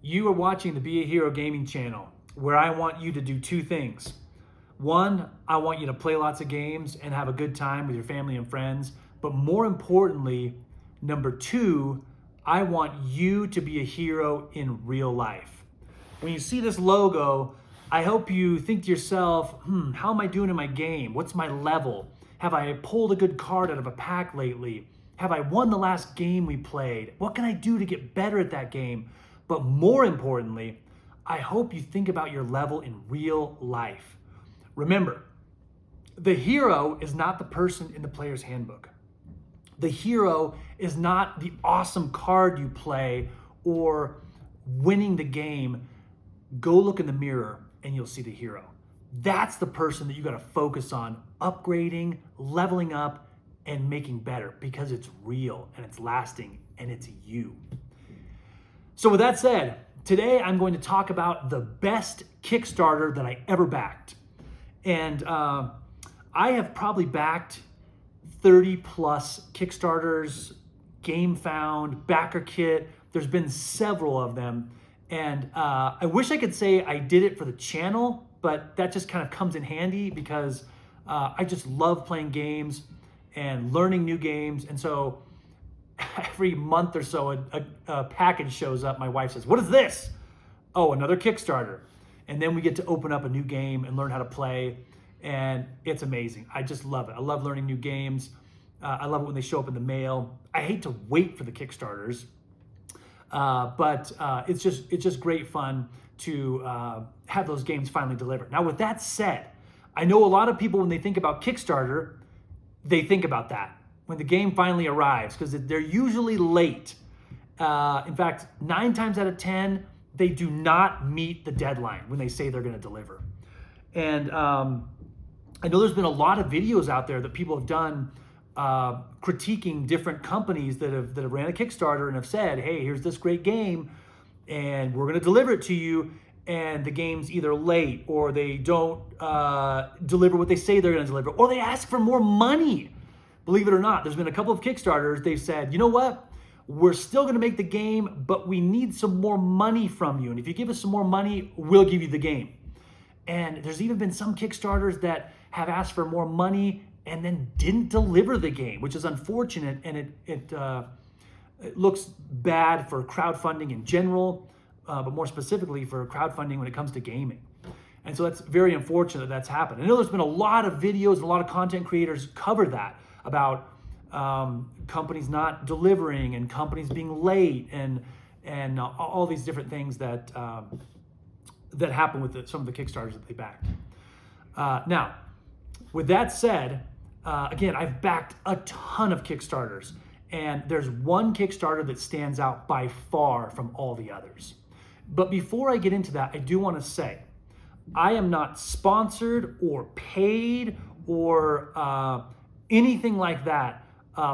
You are watching the Be a Hero Gaming channel, where I want you to do two things. One, I want you to play lots of games and have a good time with your family and friends. But more importantly, number two, I want you to be a hero in real life. When you see this logo, I hope you think to yourself, how am I doing in my game? What's my level? Have I pulled a good card out of a pack lately? Have I won the last game we played? What can I do to get better at that game? But more importantly, I hope you think about your level in real life. Remember, the hero is not the person in the player's handbook. The hero is not the awesome card you play or winning the game. Go look in the mirror and you'll see the hero. That's the person that you got to focus on upgrading, leveling up, and making better, because it's real and it's lasting and it's you. So with that said, today I'm going to talk about the best Kickstarter that I ever backed. And I have probably backed 30 plus Kickstarters, GameFound, Backer Kit. There's been several of them. And I wish I could say I did it for the channel, but that just kind of comes in handy because I just love playing games and learning new games. And so every month or so, a package shows up. My wife says, "What is this?" "Oh, another Kickstarter." And then we get to open up a new game and learn how to play. And it's amazing. I just love it. I love learning new games. I love it when they show up in the mail. I hate to wait for the Kickstarters, but it's just great fun to have those games finally delivered. Now, with that said, I know a lot of people, when they think about Kickstarter, they think about that when the game finally arrives, because they're usually late. In fact, 9 times out of 10, they do not meet the deadline when they say they're going to deliver. And I know there's been a lot of videos out there that people have done critiquing different companies that have ran a Kickstarter and have said, "Hey, here's this great game, and we're going to deliver it to you." And the game's either late, or they don't deliver what they say they're going to deliver, or they ask for more money. Believe it or not, there's been a couple of Kickstarters. They've said, "You know what? We're still going to make the game, but we need some more money from you. And if you give us some more money, we'll give you the game." And there's even been some Kickstarters that have asked for more money and then didn't deliver the game, which is unfortunate, and it looks bad for crowdfunding in general, but more specifically for crowdfunding when it comes to gaming. And so that's very unfortunate that that's happened. I know there's been a lot of videos, a lot of content creators cover that, about companies not delivering and companies being late and all these different things that happen with some of the Kickstarters that they backed. Now, with that said, again, I've backed a ton of Kickstarters, and there's one Kickstarter that stands out by far from all the others. But before I get into that, I do want to say, I am not sponsored or paid or anything like that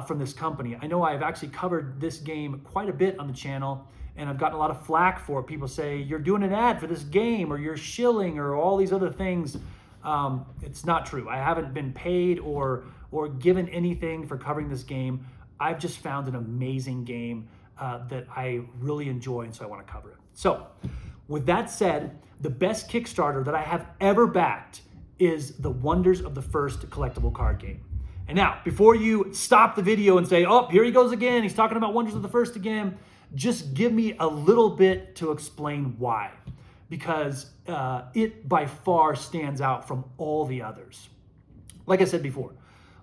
from this company. I know I've actually covered this game quite a bit on the channel, and I've gotten a lot of flack for it. People say, "You're doing an ad for this game," or "You're shilling," or all these other things. It's not true. I haven't been paid or given anything for covering this game. I've just found an amazing game that I really enjoy, and so I want to cover it. So, with that said, the best Kickstarter that I have ever backed is the Wonders of the First collectible card game. And now, before you stop the video and say, "Oh, here he goes again, he's talking about Wonders of the First again," just give me a little bit to explain why. Because it by far stands out from all the others. Like I said before,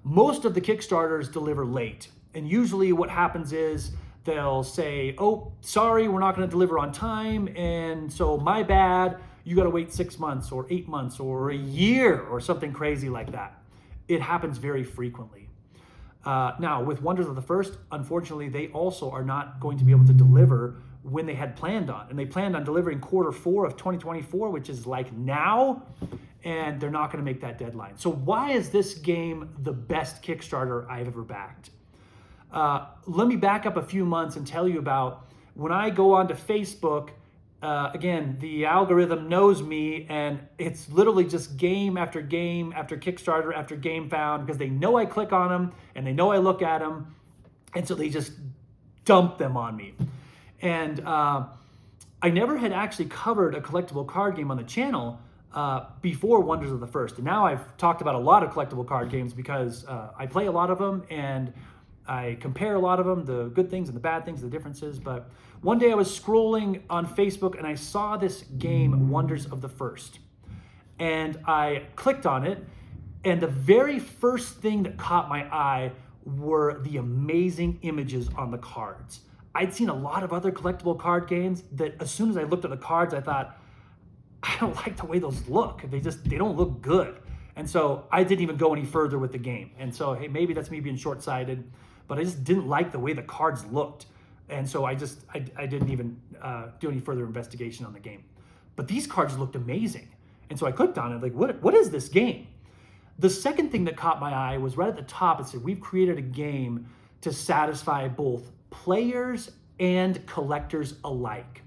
most of the Kickstarters deliver late. And usually what happens is they'll say, "Oh, sorry, we're not going to deliver on time. And so my bad, you got to wait 6 months or 8 months or a year," or something crazy like that. It happens very frequently. Now, with Wonders of the First, unfortunately, they also are not going to be able to deliver when they had planned on. And they planned on delivering Q4 of 2024, which is like now, and they're not going to make that deadline. So why is this game the best Kickstarter I've ever backed? Let me back up a few months and tell you about when I go onto Facebook. Again, the algorithm knows me, and it's literally just game after game after Kickstarter after GameFound, because they know I click on them and they know I look at them, and so they just dump them on me. And I never had actually covered a collectible card game on the channel before Wonders of the First. And now I've talked about a lot of collectible card games because I play a lot of them and I compare a lot of them, the good things and the bad things, the differences. But one day I was scrolling on Facebook and I saw this game, Wonders of the First. And I clicked on it, and the very first thing that caught my eye were the amazing images on the cards. I'd seen a lot of other collectible card games that as soon as I looked at the cards, I thought, I don't like the way those look. They don't look good. And so I didn't even go any further with the game. And so, hey, maybe that's me being short-sighted, but I just didn't like the way the cards looked. And so I didn't even do any further investigation on the game. But these cards looked amazing. And so I clicked on it, like, what is this game? The second thing that caught my eye was right at the top. It said, we've created a game to satisfy both players and collectors alike.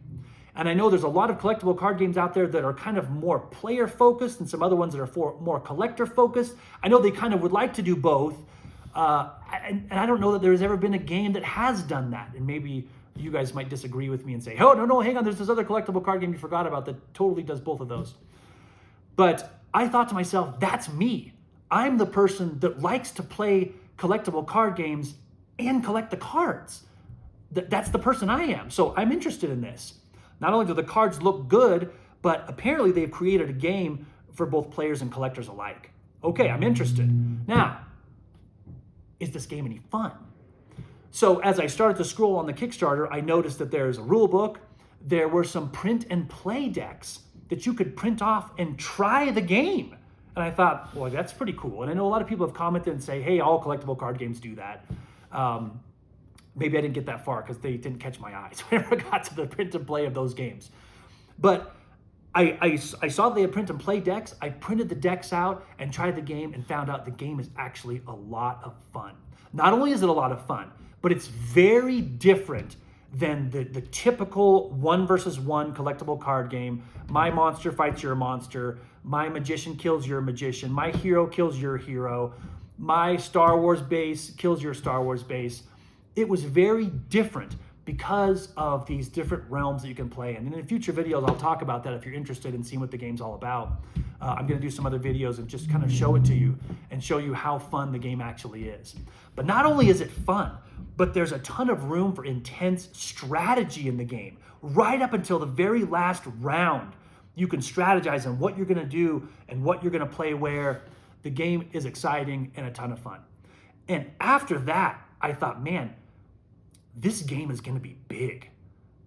And I know there's a lot of collectible card games out there that are kind of more player focused and some other ones that are more collector focused. I know they kind of would like to do both. And I don't know that there's ever been a game that has done that. And maybe you guys might disagree with me and say, oh, no, hang on, there's this other collectible card game you forgot about that totally does both of those. But I thought to myself, that's me. I'm the person that likes to play collectible card games and collect the cards. That's the person I am. So I'm interested in this. Not only do the cards look good, but apparently they've created a game for both players and collectors alike. Okay, I'm interested. Now, is this game any fun? So as I started to scroll on the Kickstarter, I noticed that there's a rule book. There were some print and play decks that you could print off and try the game. And I thought, well, that's pretty cool. And I know a lot of people have commented and say, hey, all collectible card games do that. Maybe I didn't get that far because they didn't catch my eye. So I never got to the print and play of those games. But I saw they had print and play decks. I printed the decks out and tried the game and found out the game is actually a lot of fun. Not only is it a lot of fun, but it's very different than the typical 1-versus-1 collectible card game. My monster fights your monster. My magician kills your magician. My hero kills your hero. My Star Wars base kills your Star Wars base. It was very different because of these different realms that you can play in. And in future videos, I'll talk about that if you're interested in seeing what the game's all about. I'm going to do some other videos and just kind of show it to you and show you how fun the game actually is. But not only is it fun, but there's a ton of room for intense strategy in the game. Right up until the very last round, you can strategize on what you're going to do and what you're going to play where. The game is exciting and a ton of fun. And after that, I thought, man, this game is going to be big.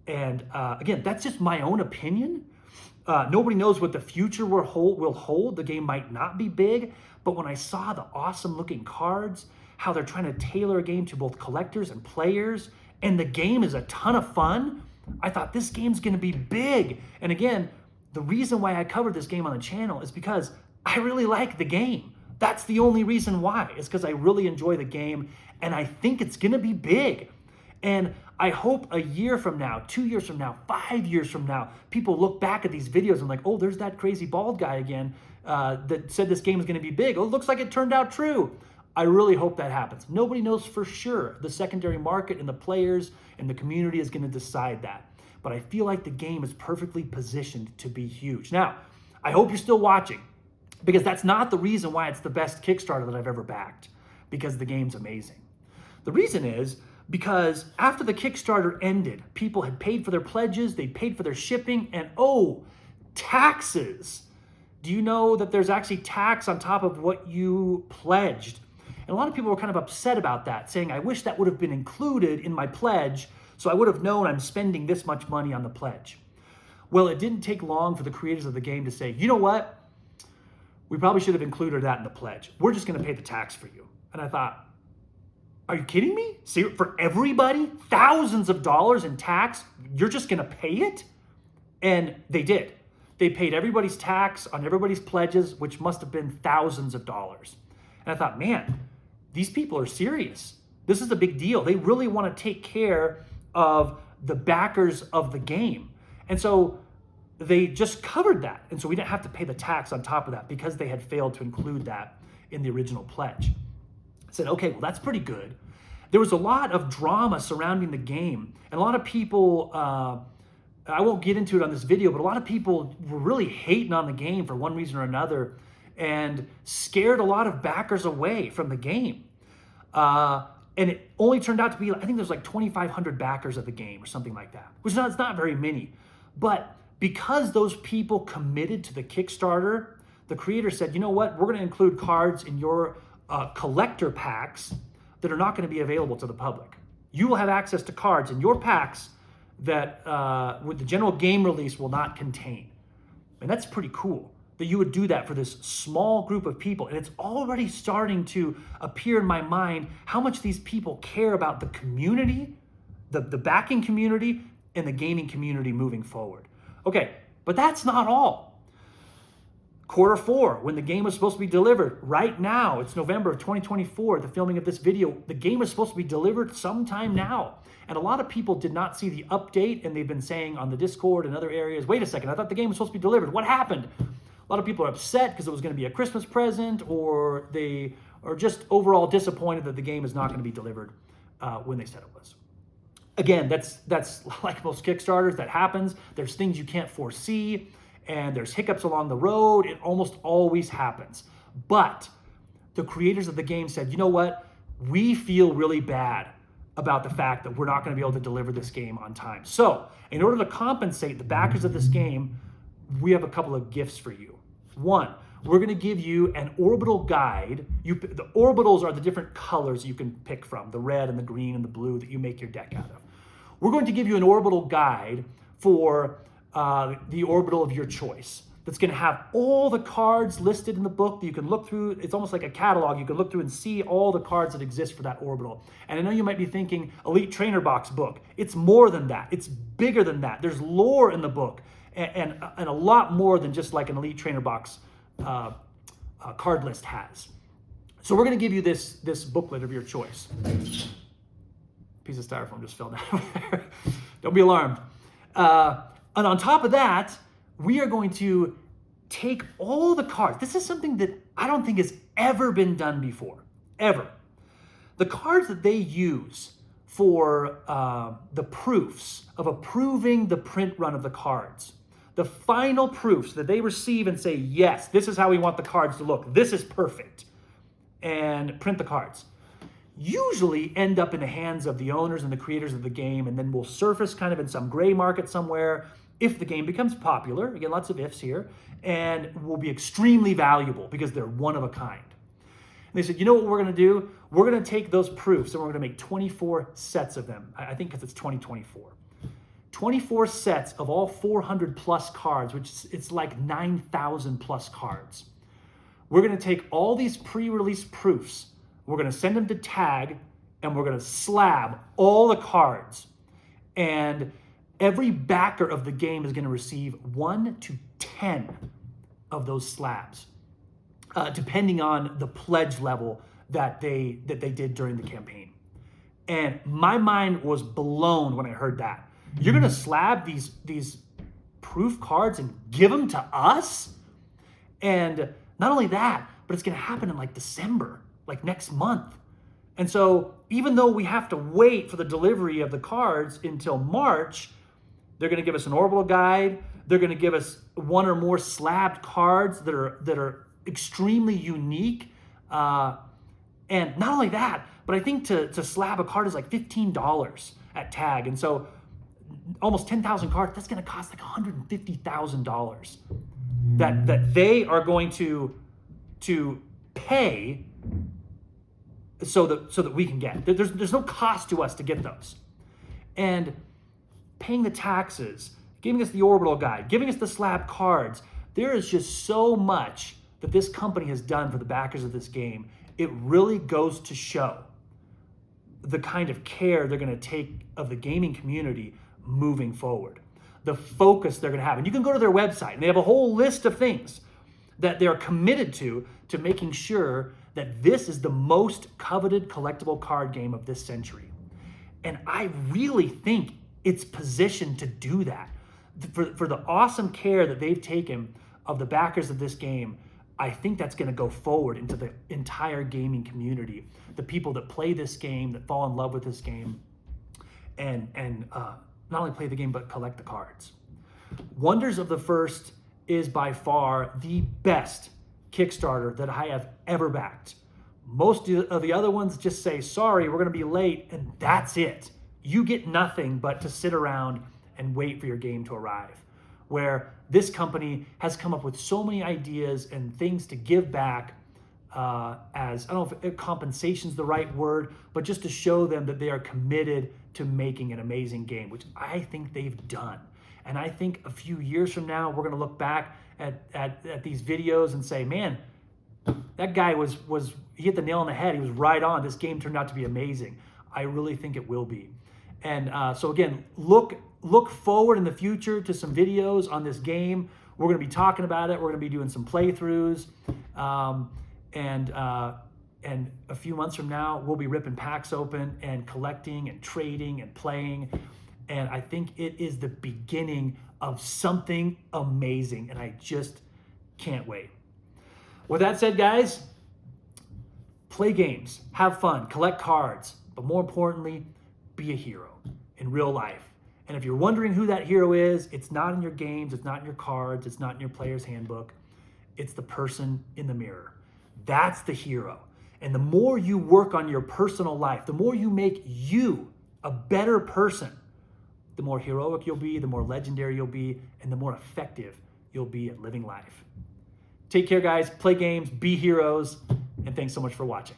And again, that's just my own opinion. Nobody knows what the future will hold. The game might not be big, but when I saw the awesome looking cards, how they're trying to tailor a game to both collectors and players, and the game is a ton of fun, I thought this game's going to be big. And again, the reason why I covered this game on the channel is because I really like the game. That's the only reason why. It's because I really enjoy the game, and I think it's going to be big. And I hope a year from now, 2 years from now, 5 years from now, people look back at these videos and like, oh, there's that crazy bald guy again that said this game is going to be big. Oh, it looks like it turned out true. I really hope that happens. Nobody knows for sure. The secondary market and the players and the community is going to decide that. But I feel like the game is perfectly positioned to be huge. Now, I hope you're still watching, because that's not the reason why it's the best Kickstarter that I've ever backed, because the game's amazing. The reason is because after the Kickstarter ended, people had paid for their pledges, they paid for their shipping, and oh, taxes. Do you know that there's actually tax on top of what you pledged? And a lot of people were kind of upset about that, saying, I wish that would have been included in my pledge, so I would have known I'm spending this much money on the pledge. Well, it didn't take long for the creators of the game to say, you know what? We probably should have included that in the pledge. We're just going to pay the tax for you. And I thought, are you kidding me? See, for everybody, thousands of dollars in tax, you're just going to pay it? And they did. They paid everybody's tax on everybody's pledges, which must have been thousands of dollars. And I thought, man, these people are serious. This is a big deal. They really want to take care of the backers of the game. And so they just covered that. And so we didn't have to pay the tax on top of that because they had failed to include that in the original pledge. I said, okay, well, that's pretty good. There was a lot of drama surrounding the game, and a lot of people I won't get into it on this video, but a lot of people were really hating on the game for one reason or another and scared a lot of backers away from the game. And it only turned out to be, I think there's like 2,500 backers of the game or something like that, which is not very many. But because those people committed to the Kickstarter, the creator said, you know what, we're going to include cards in your collector packs that are not going to be available to the public. You will have access to cards in your packs that with the general game release will not contain. And that's pretty cool that you would do that for this small group of people. And it's already starting to appear in my mind how much these people care about the community, the backing community, and the gaming community moving forward. Okay, but that's not all. Q4, when the game was supposed to be delivered, right now, it's November of 2024, the filming of this video, the game is supposed to be delivered sometime now. And a lot of people did not see the update, and they've been saying on the Discord and other areas, wait a second, I thought the game was supposed to be delivered. What happened? A lot of people are upset because it was going to be a Christmas present, or they are just overall disappointed that the game is not going to be delivered when they said it was. Again, that's like most Kickstarters, that happens. There's things you can't foresee, and there's hiccups along the road. It almost always happens. But the creators of the game said, you know what? We feel really bad about the fact that we're not going to be able to deliver this game on time. So in order to compensate the backers of this game, we have a couple of gifts for you. One, we're going to give you an orbital guide. The orbitals are the different colors you can pick from, the red and the green and the blue that you make your deck out of. We're going to give you an orbital guide for the orbital of your choice. That's going to have all the cards listed in the book that you can look through. It's almost like a catalog. You can look through and see all the cards that exist for that orbital. And I know you might be thinking, Elite Trainer Box book. It's more than that. It's bigger than that. There's lore in the book. And a lot more than just like an Elite Trainer Box card list has. So we're going to give you this booklet of your choice. Piece of styrofoam just fell down over there. Don't be alarmed. And on top of that, we are going to take all the cards. This is something that I don't think has ever been done before, ever. The cards that they use for the proofs of approving the print run of the cards, the final proofs that they receive and say, yes, this is how we want the cards to look. This is perfect. And print the cards. Usually end up in the hands of the owners and the creators of the game, and then will surface kind of in some gray market somewhere if the game becomes popular. Again, lots of ifs here. And will be extremely valuable because they're one of a kind. And they said, you know what we're going to do? We're going to take those proofs and we're going to make 24 sets of them. I think because it's 2024. 24 sets of all 400 plus cards, which it's like 9,000 plus cards. We're going to take all these pre-release proofs, we're going to send them to Tag, and we're going to slab all the cards. And every backer of the game is going to receive 1 to 10 of those slabs, depending on the pledge level that they did during the campaign. And my mind was blown when I heard that. You're going to slab these proof cards and give them to us? And not only that, but it's going to happen in like December, like next month. And so even though we have to wait for the delivery of the cards until March, they're going to give us an orbital guide. They're going to give us one or more slabbed cards that are extremely unique. And not only that, but I think to slab a card is like $15 at Tag. And so almost 10,000 cards, that's going to cost like $150,000 that they are going to pay so that we can get. There's no cost to us to get those. And paying the taxes, giving us the orbital guide, giving us the slab cards, there is just so much that this company has done for the backers of this game. It really goes to show the kind of care they're going to take of the gaming community moving forward, the focus they're going to have. And you can go to their website, and they have a whole list of things that they're committed to making sure that this is the most coveted collectible card game of this century. And I really think it's positioned to do that. For the awesome care that they've taken of the backers of this game, I think that's going to go forward into the entire gaming community. The people that play this game, that fall in love with this game, and not only play the game, but collect the cards. Wonders of the First is by far the best Kickstarter that I have ever backed. Most of the other ones just say, sorry, we're going to be late, and that's it. You get nothing but to sit around and wait for your game to arrive. Where this company has come up with so many ideas and things to give back as, I don't know if compensation is the right word, but just to show them that they are committed to making an amazing game, which I think they've done. And I think a few years from now, we're going to look back at these videos and say, man, that guy he hit the nail on the head. He was right on. This game turned out to be amazing. I really think it will be. And so again, look forward in the future to some videos on this game. We're going to be talking about it. We're going to be doing some playthroughs. And a few months from now, we'll be ripping packs open and collecting and trading and playing. And I think it is the beginning of something amazing. And I just can't wait. With that said, guys, play games, have fun, collect cards, but more importantly, be a hero in real life. And if you're wondering who that hero is, it's not in your games, it's not in your cards, it's not in your player's handbook. It's the person in the mirror. That's the hero. And the more you work on your personal life, the more you make you a better person, the more heroic you'll be, the more legendary you'll be, and the more effective you'll be at living life. Take care, guys. Play games, be heroes, and thanks so much for watching.